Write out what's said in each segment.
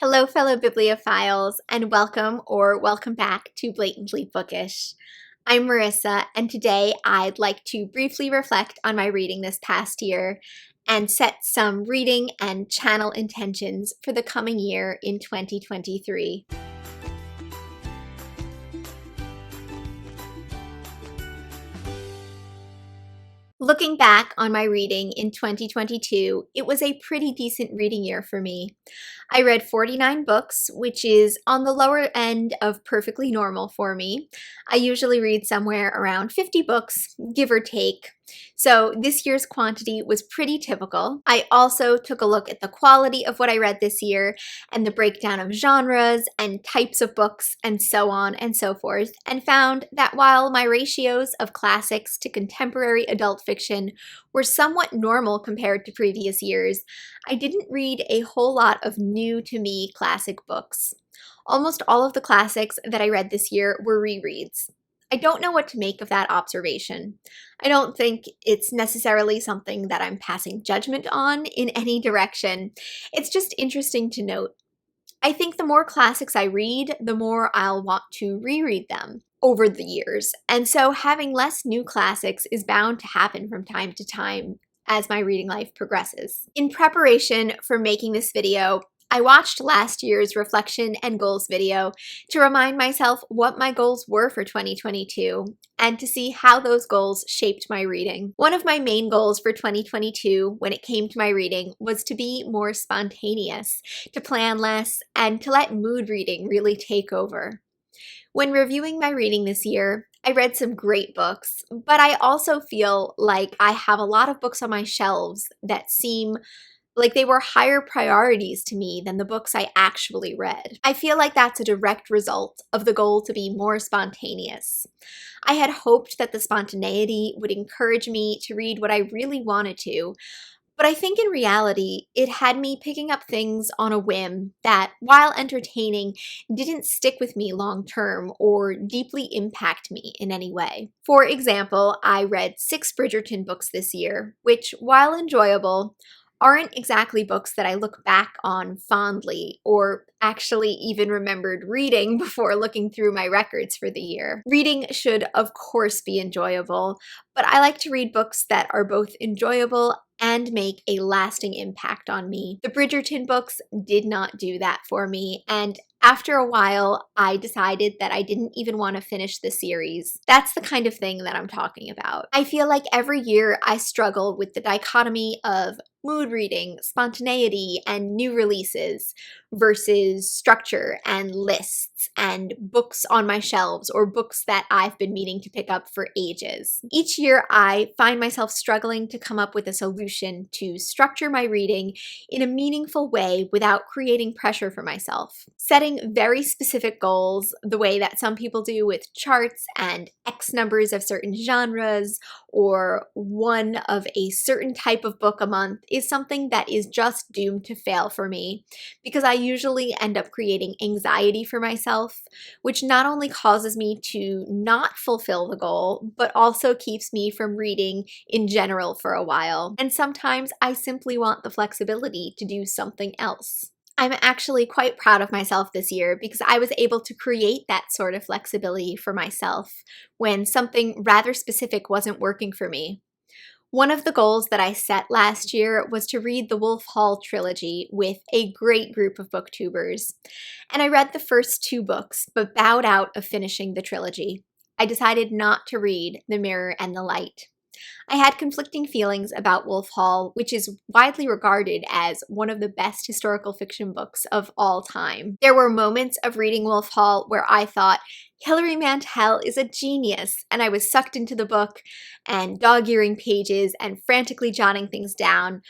Hello, fellow bibliophiles, and welcome back to Blatantly Bookish. I'm Marissa, and today I'd like to briefly reflect on my reading this past year and set some reading and channel intentions for the coming year in 2023. Looking back on my reading in 2022, it was a pretty decent reading year for me. I read 49 books, which is on the lower end of perfectly normal for me. I usually read somewhere around 50 books, give or take. So this year's quantity was pretty typical. I also took a look at the quality of what I read this year and the breakdown of genres and types of books and so on and so forth, and found that while my ratios of classics to contemporary adult fiction were somewhat normal compared to previous years, I didn't read a whole lot of new-to-me classic books. Almost all of the classics that I read this year were rereads. I don't know what to make of that observation. I don't think it's necessarily something that I'm passing judgment on in any direction. It's just interesting to note. I think the more classics I read, the more I'll want to reread them over the years. And so having less new classics is bound to happen from time to time as my reading life progresses. In preparation for making this video, I watched last year's reflection and goals video to remind myself what my goals were for 2022 and to see how those goals shaped my reading. One of my main goals for 2022 when it came to my reading was to be more spontaneous, to plan less, and to let mood reading really take over. When reviewing my reading this year, I read some great books, but I also feel like I have a lot of books on my shelves that seem like they were higher priorities to me than the books I actually read. I feel like that's a direct result of the goal to be more spontaneous. I had hoped that the spontaneity would encourage me to read what I really wanted to, but I think in reality, it had me picking up things on a whim that, while entertaining, didn't stick with me long term or deeply impact me in any way. For example, I read 6 Bridgerton books this year, which, while enjoyable, aren't exactly books that I look back on fondly or actually even remembered reading before looking through my records for the year. Reading should, of course, be enjoyable, but I like to read books that are both enjoyable and make a lasting impact on me. The Bridgerton books did not do that for me, and after a while, I decided that I didn't even want to finish the series. That's the kind of thing that I'm talking about. I feel like every year I struggle with the dichotomy of mood reading, spontaneity, and new releases versus structure and lists and books on my shelves or books that I've been meaning to pick up for ages. Each year, I find myself struggling to come up with a solution to structure my reading in a meaningful way without creating pressure for myself. Setting very specific goals, the way that some people do with charts and X numbers of certain genres or one of a certain type of book a month, is something that is just doomed to fail for me because I usually end up creating anxiety for myself, which not only causes me to not fulfill the goal, but also keeps me from reading in general for a while. And sometimes I simply want the flexibility to do something else. I'm actually quite proud of myself this year because I was able to create that sort of flexibility for myself when something rather specific wasn't working for me. One of the goals that I set last year was to read the Wolf Hall trilogy with a great group of booktubers. And I read the first 2 books, but bowed out of finishing the trilogy. I decided not to read The Mirror and the Light. I had conflicting feelings about Wolf Hall, which is widely regarded as one of the best historical fiction books of all time. There were moments of reading Wolf Hall where I thought, Hilary Mantel is a genius, and I was sucked into the book and dog-earing pages and frantically jotting things down.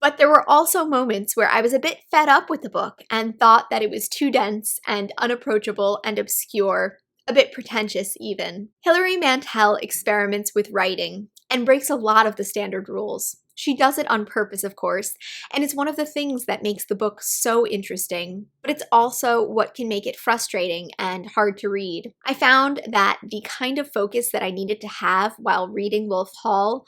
But there were also moments where I was a bit fed up with the book and thought that it was too dense and unapproachable and obscure, a bit pretentious even. Hilary Mantel experiments with writing and breaks a lot of the standard rules. She does it on purpose, of course, and it's one of the things that makes the book so interesting, but it's also what can make it frustrating and hard to read. I found that the kind of focus that I needed to have while reading Wolf Hall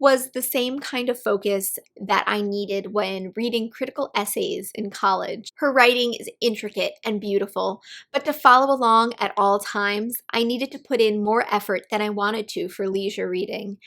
was the same kind of focus that I needed when reading critical essays in college. Her writing is intricate and beautiful, but to follow along at all times, I needed to put in more effort than I wanted to for leisure reading,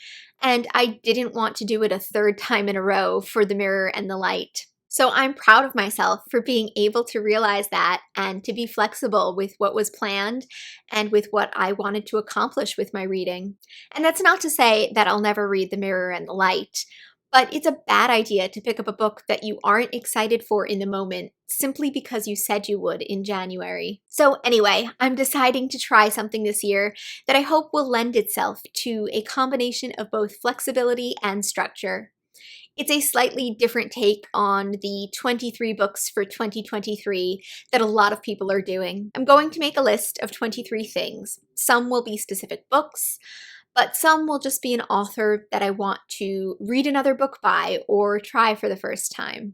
and I didn't want to do it a third time in a row for The Mirror and the Light. So I'm proud of myself for being able to realize that and to be flexible with what was planned and with what I wanted to accomplish with my reading. And that's not to say that I'll never read The Mirror and the Light, but it's a bad idea to pick up a book that you aren't excited for in the moment simply because you said you would in January. So anyway, I'm deciding to try something this year that I hope will lend itself to a combination of both flexibility and structure. It's a slightly different take on the 23 books for 2023 that a lot of people are doing. I'm going to make a list of 23 things. Some will be specific books, but some will just be an author that I want to read another book by or try for the first time.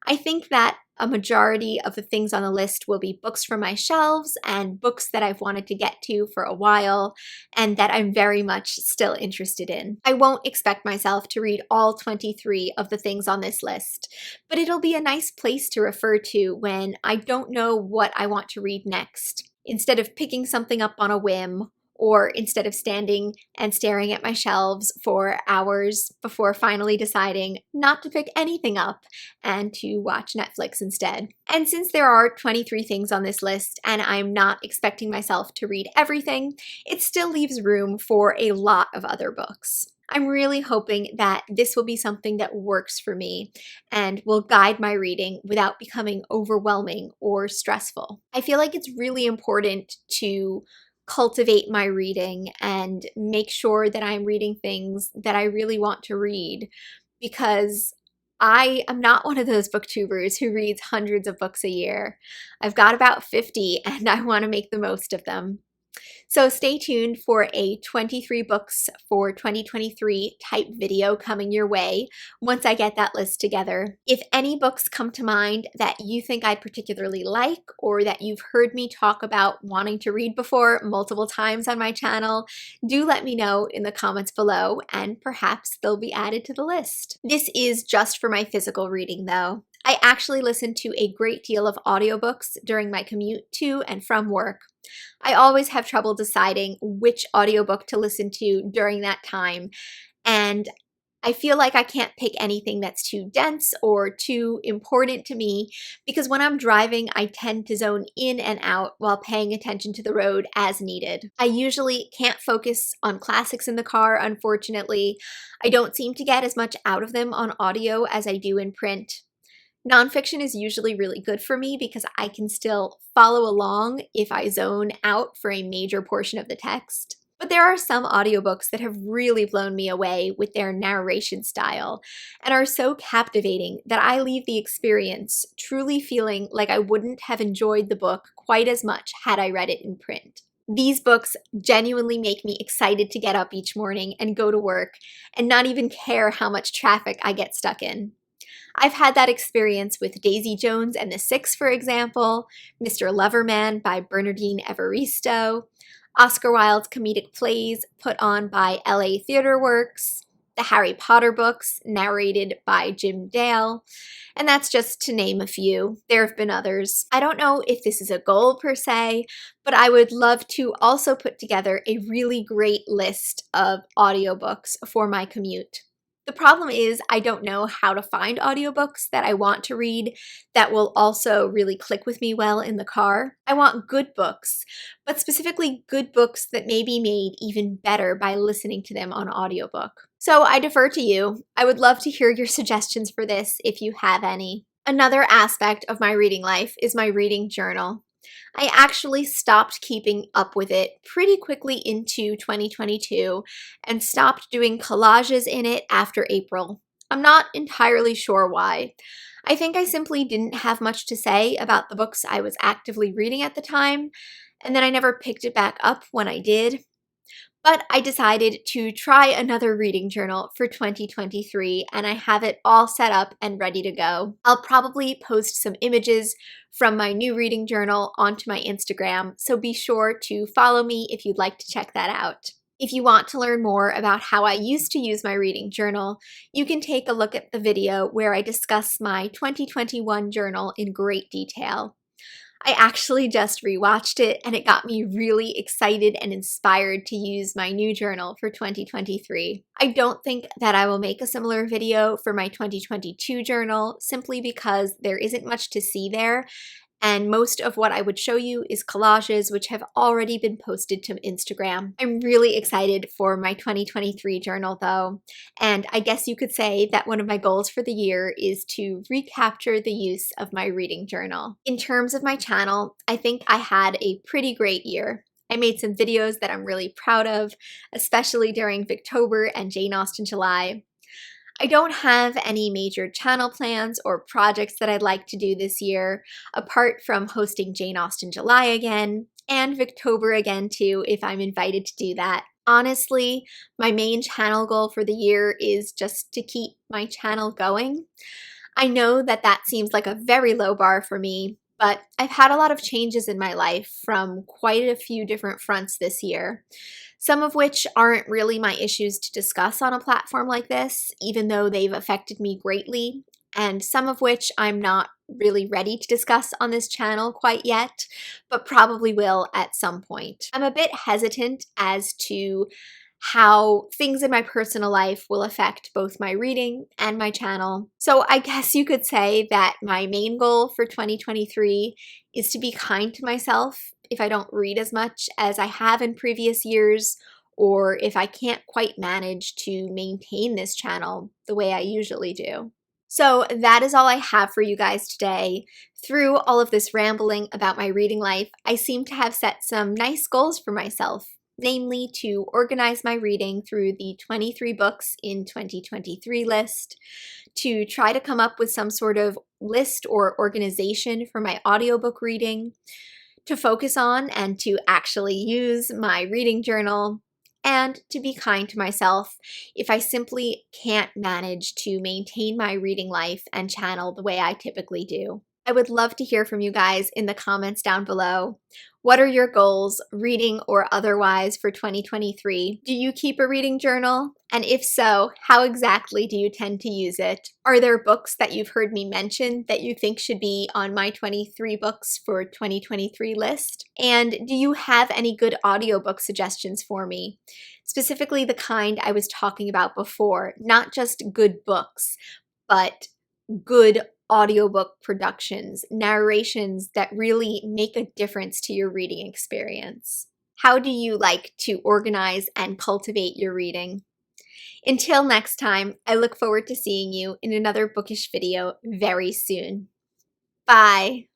I think that a majority of the things on the list will be books from my shelves and books that I've wanted to get to for a while and that I'm very much still interested in. I won't expect myself to read all 23 of the things on this list, but it'll be a nice place to refer to when I don't know what I want to read next. Instead of picking something up on a whim, or instead of standing and staring at my shelves for hours before finally deciding not to pick anything up and to watch Netflix instead. And since there are 23 things on this list and I'm not expecting myself to read everything, it still leaves room for a lot of other books. I'm really hoping that this will be something that works for me and will guide my reading without becoming overwhelming or stressful. I feel like it's really important to cultivate my reading and make sure that I'm reading things that I really want to read, because I am not one of those booktubers who reads hundreds of books a year. I've got about 50 and I want to make the most of them. So stay tuned for a 23 books for 2023 type video coming your way once I get that list together. If any books come to mind that you think I'd particularly like or that you've heard me talk about wanting to read before multiple times on my channel, do let me know in the comments below and perhaps they'll be added to the list. This is just for my physical reading though. I actually listen to a great deal of audiobooks during my commute to and from work. I always have trouble deciding which audiobook to listen to during that time, and I feel like I can't pick anything that's too dense or too important to me because when I'm driving, I tend to zone in and out while paying attention to the road as needed. I usually can't focus on classics in the car, unfortunately. I don't seem to get as much out of them on audio as I do in print. Nonfiction is usually really good for me because I can still follow along if I zone out for a major portion of the text. But there are some audiobooks that have really blown me away with their narration style and are so captivating that I leave the experience truly feeling like I wouldn't have enjoyed the book quite as much had I read it in print. These books genuinely make me excited to get up each morning and go to work and not even care how much traffic I get stuck in. I've had that experience with Daisy Jones and the Six, for example, Mr. Loverman by Bernardine Evaristo, Oscar Wilde's comedic plays put on by LA Theatre Works, the Harry Potter books narrated by Jim Dale, and that's just to name a few. There have been others. I don't know if this is a goal per se, but I would love to also put together a really great list of audiobooks for my commute. The problem is I don't know how to find audiobooks that I want to read that will also really click with me well in the car. I want good books, but specifically good books that may be made even better by listening to them on audiobook. So I defer to you. I would love to hear your suggestions for this if you have any. Another aspect of my reading life is my reading journal. I actually stopped keeping up with it pretty quickly into 2022 and stopped doing collages in it after April. I'm not entirely sure why. I think I simply didn't have much to say about the books I was actively reading at the time, and then I never picked it back up when I did. But I decided to try another reading journal for 2023, and I have it all set up and ready to go. I'll probably post some images from my new reading journal onto my Instagram, so be sure to follow me if you'd like to check that out. If you want to learn more about how I used to use my reading journal, you can take a look at the video where I discuss my 2021 journal in great detail. I actually just rewatched it and it got me really excited and inspired to use my new journal for 2023. I don't think that I will make a similar video for my 2022 journal simply because there isn't much to see there, and most of what I would show you is collages which have already been posted to Instagram. I'm really excited for my 2023 journal though, and I guess you could say that one of my goals for the year is to recapture the use of my reading journal. In terms of my channel, I think I had a pretty great year. I made some videos that I'm really proud of, especially during Victober and Jane Austen July. I don't have any major channel plans or projects that I'd like to do this year, apart from hosting Jane Austen July again, and Victober again too, if I'm invited to do that. Honestly, my main channel goal for the year is just to keep my channel going. I know that that seems like a very low bar for me, but I've had a lot of changes in my life from quite a few different fronts this year. Some of which aren't really my issues to discuss on a platform like this, even though they've affected me greatly, and some of which I'm not really ready to discuss on this channel quite yet, but probably will at some point. I'm a bit hesitant as to how things in my personal life will affect both my reading and my channel. So I guess you could say that my main goal for 2023 is to be kind to myself if I don't read as much as I have in previous years, or if I can't quite manage to maintain this channel the way I usually do. So that is all I have for you guys today. Through all of this rambling about my reading life, I seem to have set some nice goals for myself, namely to organize my reading through the 23 books in 2023 list, to try to come up with some sort of list or organization for my audiobook reading, to focus on and to actually use my reading journal, and to be kind to myself if I simply can't manage to maintain my reading life and channel the way I typically do. I would love to hear from you guys in the comments down below. What are your goals, reading or otherwise, for 2023? Do you keep a reading journal? And if so, how exactly do you tend to use it? Are there books that you've heard me mention that you think should be on my 23 books for 2023 list? And do you have any good audiobook suggestions for me? Specifically the kind I was talking about before, not just good books, but good audiobook productions, narrations that really make a difference to your reading experience. How do you like to organize and cultivate your reading? Until next time, I look forward to seeing you in another bookish video very soon. Bye!